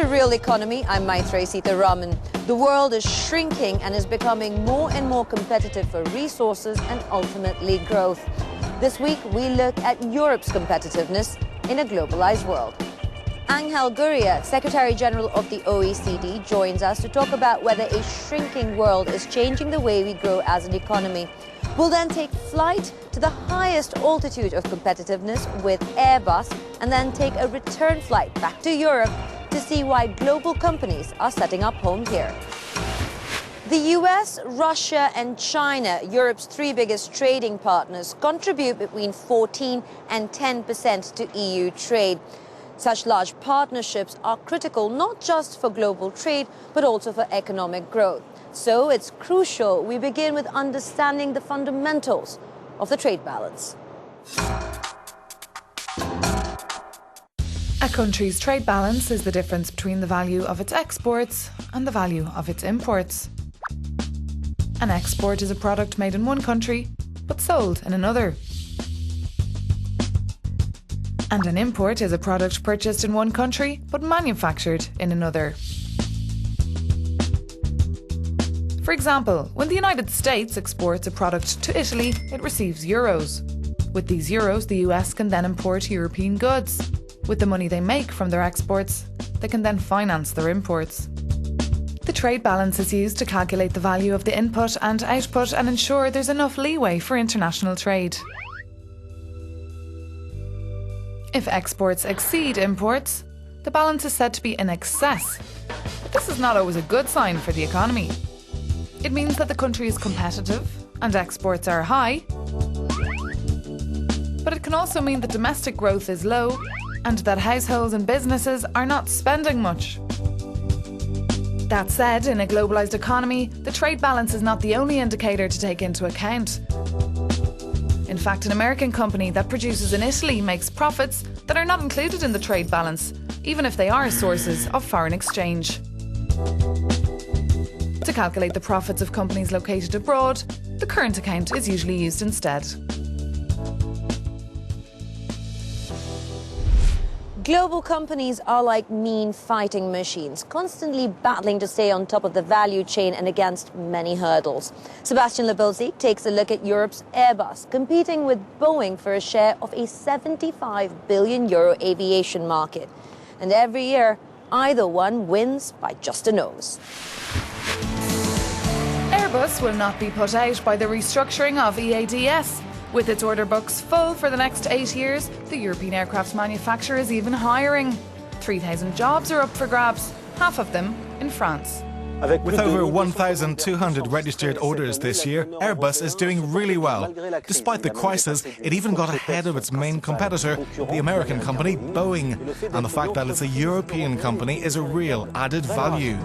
to Real Economy, I'm Maithri Sitharaman. The world is shrinking and is becoming more and more competitive for resources and ultimately growth. This week, we look at Europe's competitiveness in a globalized world. Angel Gurria, Secretary General of the OECD, joins us to talk about whether a shrinking world is changing the way we grow as an economy. We'll then take flight to the highest altitude of competitiveness with Airbus and then take a return flight back to Europe to see why global companies are setting up home here. The US, Russia and China, Europe's three biggest trading partners, contribute between 14 and 10% to EU trade. Such large partnerships are critical not just for global trade, but also for economic growth. So it's crucial we begin with understanding the fundamentals of the trade balance. A country's trade balance is the difference between the value of its exports and the value of its imports. An export is a product made in one country, but sold in another. And an import is a product purchased in one country, but manufactured in another. For example, when the United States exports a product to Italy, it receives euros. With these euros, the US can then import European goods. With the money they make from their exports, they can then finance their imports. The trade balance is used to calculate the value of the input and output and ensure there's enough leeway for international trade. If exports exceed imports, the balance is said to be in excess. But this is not always a good sign for the economy. It means that the country is competitive and exports are high, but it can also mean that domestic growth is low and that households and businesses are not spending much. That said, in a globalised economy, the trade balance is not the only indicator to take into account. In fact, an American company that produces in Italy makes profits that are not included in the trade balance, even if they are sources of foreign exchange. To calculate the profits of companies located abroad, the current account is usually used instead. Global companies are like mean fighting machines, constantly battling to stay on top of the value chain and against many hurdles. Sebastian Lebilsy takes a look at Europe's Airbus, competing with Boeing for a share of a €75 billion aviation market. And every year, either one wins by just a nose. Airbus will not be put out by the restructuring of EADS. With its order books full for the next 8 years, the European aircraft manufacturer is even hiring. 3,000 jobs are up for grabs, half of them in France. With over 1,200 registered orders this year, Airbus is doing really well. Despite the crisis, it even got ahead of its main competitor, the American company Boeing. And the fact that it's a European company is a real added value.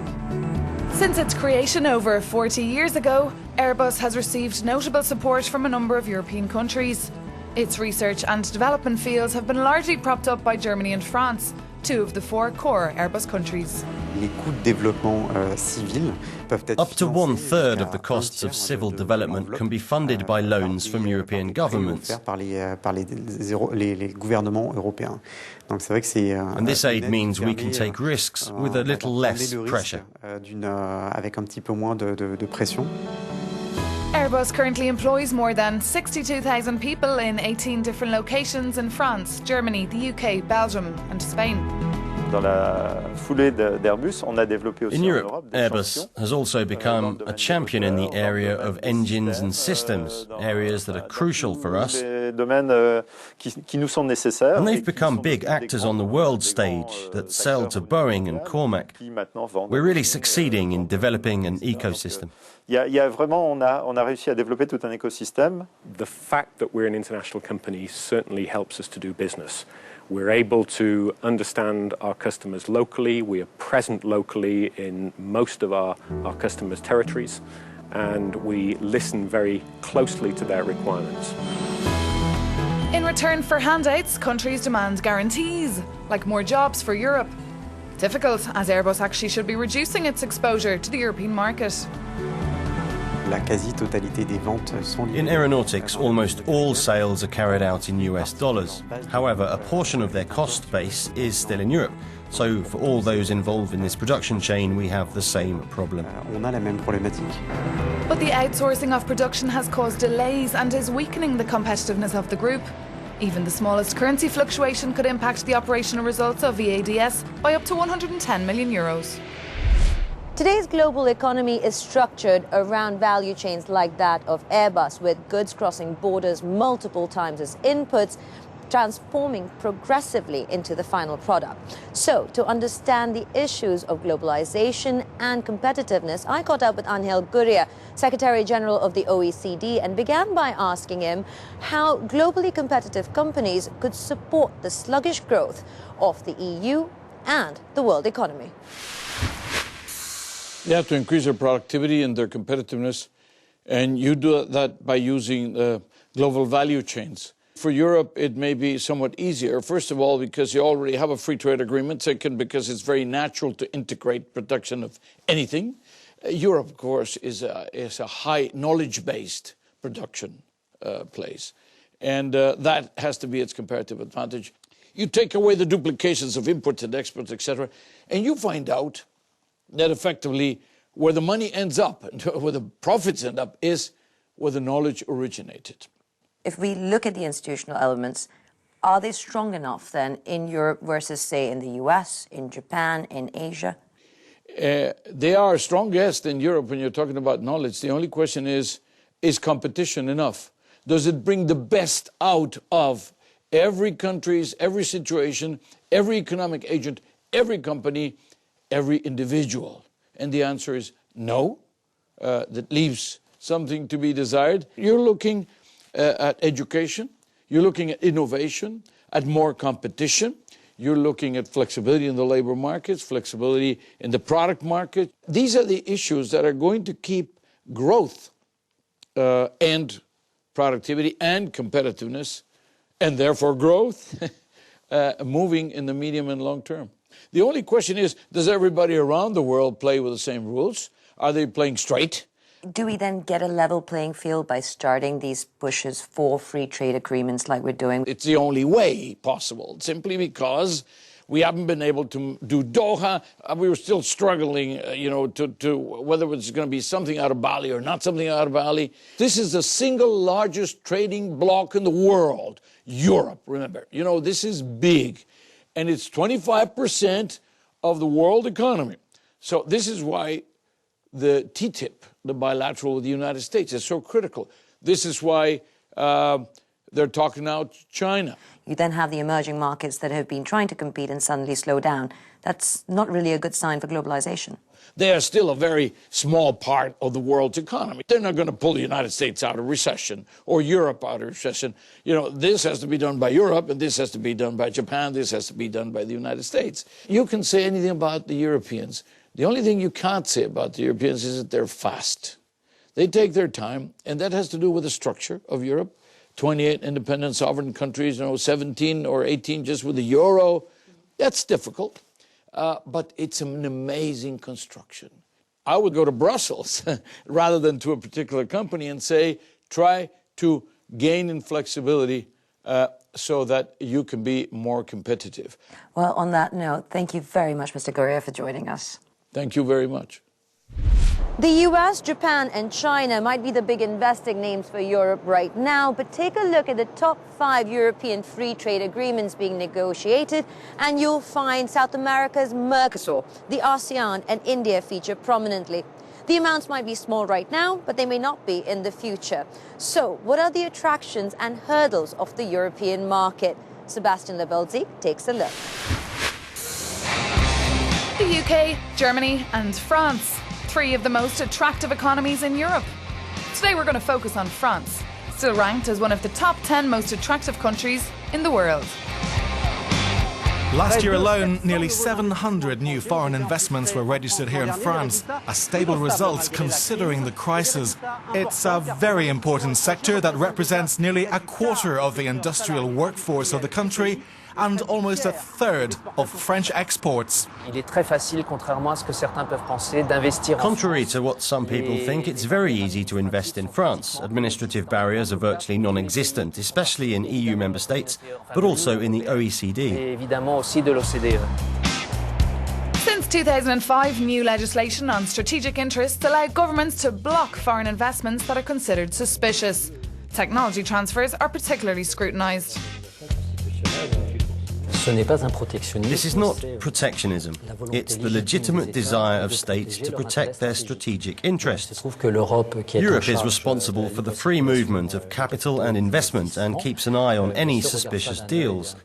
Since its creation over 40 years ago, Airbus has received notable support from a number of European countries. Its research and development fields have been largely propped up by Germany and France, two of the four core Airbus countries. Up to 1/3 of the costs of civil development can be funded by loans from European governments. And this aid means we can take risks with a little less pressure. Airbus currently employs more than 62,000 people in 18 different locations in France, Germany, the UK, Belgium and Spain. In Europe, Airbus has also become a champion in the area of engines and systems, areas that are crucial for us. And they've become big actors on the world stage that sell to Boeing and Cormac. We're really succeeding in developing an ecosystem. The fact that we're an international company certainly helps us to do business. We're able to understand our customers locally. We are present locally in most of our customers' territories, and we listen very closely to their requirements. In return for handouts, countries demand guarantees, like more jobs for Europe. Difficult, as Airbus actually should be reducing its exposure to the European market. In aeronautics, almost all sales are carried out in US dollars. However, a portion of their cost base is still in Europe. So for all those involved in this production chain, we have the same problem. But the outsourcing of production has caused delays and is weakening the competitiveness of the group. Even the smallest currency fluctuation could impact the operational results of EADS by up to 110 million euros. Today's global economy is structured around value chains like that of Airbus, with goods crossing borders multiple times as inputs, transforming progressively into the final product. So, to understand the issues of globalization and competitiveness, I caught up with Angel Gurria, Secretary General of the OECD, and began by asking him how globally competitive companies could support the sluggish growth of the EU and the world economy. They have to increase their productivity and their competitiveness, and you do that by using global value chains. For Europe, it may be somewhat easier, first of all, because you already have a free trade agreement, second, because it's very natural to integrate production of anything. Europe, of course, is a high knowledge-based production place, and that has to be its comparative advantage. You take away the duplications of imports and exports, etc., and you find out that effectively where the money ends up, and where the profits end up, is where the knowledge originated. If we look at the institutional elements, are they strong enough then in Europe versus, say, in the US, in Japan, in Asia? They are strongest in Europe when you're talking about knowledge. The only question is competition enough? Does it bring the best out of every country's, every situation, every economic agent, every company, every individual? And the answer is no. That leaves something to be desired. You're looking at education, you're looking at innovation, at more competition, you're looking at flexibility in the labor markets, flexibility in the product market. These are the issues that are going to keep growth and productivity and competitiveness, and therefore growth, moving in the medium and long term. The only question is, does everybody around the world play with the same rules? Are they playing straight? Do we then get a level playing field by starting these pushes for free trade agreements like we're doing? It's the only way possible, simply because we haven't been able to do Doha. We were still struggling, to whether it's going to be something out of Bali or not something out of Bali. This is the single largest trading bloc in the world, Europe, remember. This is big, and it's 25% of the world economy. So this is why the TTIP, the bilateral with the United States, is so critical. This is why they're talking now to China. You then have the emerging markets that have been trying to compete and suddenly slow down. That's not really a good sign for globalization. They are still a very small part of the world's economy. They're not going to pull the United States out of recession or Europe out of recession. This has to be done by Europe, and this has to be done by Japan, this has to be done by the United States. You can say anything about the Europeans. The only thing you can't say about the Europeans is that they're fast. They take their time, and that has to do with the structure of Europe. 28 independent sovereign countries, 17 or 18 just with the euro. That's difficult, but it's an amazing construction. I would go to Brussels rather than to a particular company and say, try to gain in flexibility so that you can be more competitive. Well, on that note, thank you very much, Mr. Gurria, for joining us. Thank you very much. The US, Japan and China might be the big investing names for Europe right now, but take a look at the top 5 European free trade agreements being negotiated, and you'll find South America's Mercosur, the ASEAN and India feature prominently. The amounts might be small right now, but they may not be in the future. So, what are the attractions and hurdles of the European market? Sebastian Lebelzi takes a look. The UK, Germany and France, 3 of the most attractive economies in Europe. Today we're going to focus on France, still ranked as one of the top 10 most attractive countries in the world. Last year alone, nearly 700 new foreign investments were registered here in France, a stable result considering the crisis. It's a very important sector that represents nearly a quarter of the industrial workforce of the country and almost a third of French exports. Contrary to what some people think, it's very easy to invest in France. Administrative barriers are virtually non-existent, especially in EU member states, but also in the OECD. 2005, new legislation on strategic interests allowed governments to block foreign investments that are considered suspicious. Technology transfers are particularly scrutinised. This is not protectionism. It's the legitimate desire of states to protect their strategic interests. Europe is responsible for the free movement of capital and investment and keeps an eye on any suspicious deals.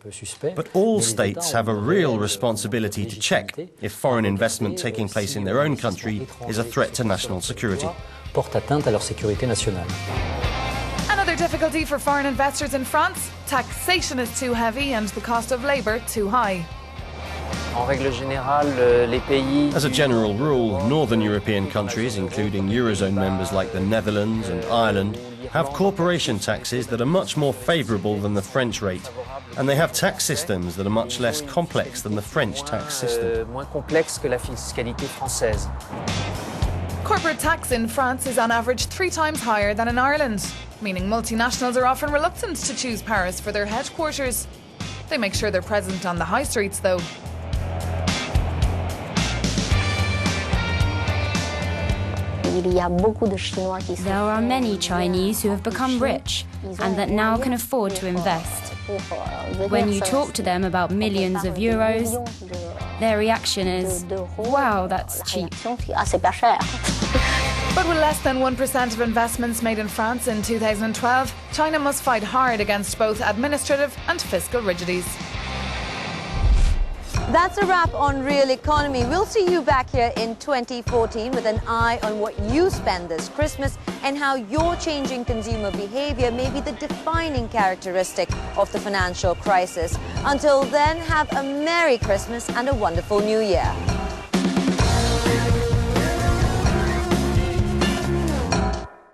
But all states have a real responsibility to check if foreign investment taking place in their own country is a threat to national security. Another difficulty for foreign investors in France: taxation is too heavy and the cost of labour too high. As a general rule, northern European countries, including Eurozone members like the Netherlands and Ireland, have corporation taxes that are much more favourable than the French rate, and they have tax systems that are much less complex than the French tax system. Corporate tax in France is on average 3 times higher than in Ireland, meaning multinationals are often reluctant to choose Paris for their headquarters. They make sure they're present on the high streets, though. There are many Chinese who have become rich and that now can afford to invest. When you talk to them about millions of euros, their reaction is, wow, that's cheap. But with less than 1% of investments made in France in 2012, China must fight hard against both administrative and fiscal rigidities. That's a wrap on Real Economy. We'll see you back here in 2014 with an eye on what you spend this Christmas and how your changing consumer behavior may be the defining characteristic of the financial crisis. Until then, have a Merry Christmas and a wonderful New Year.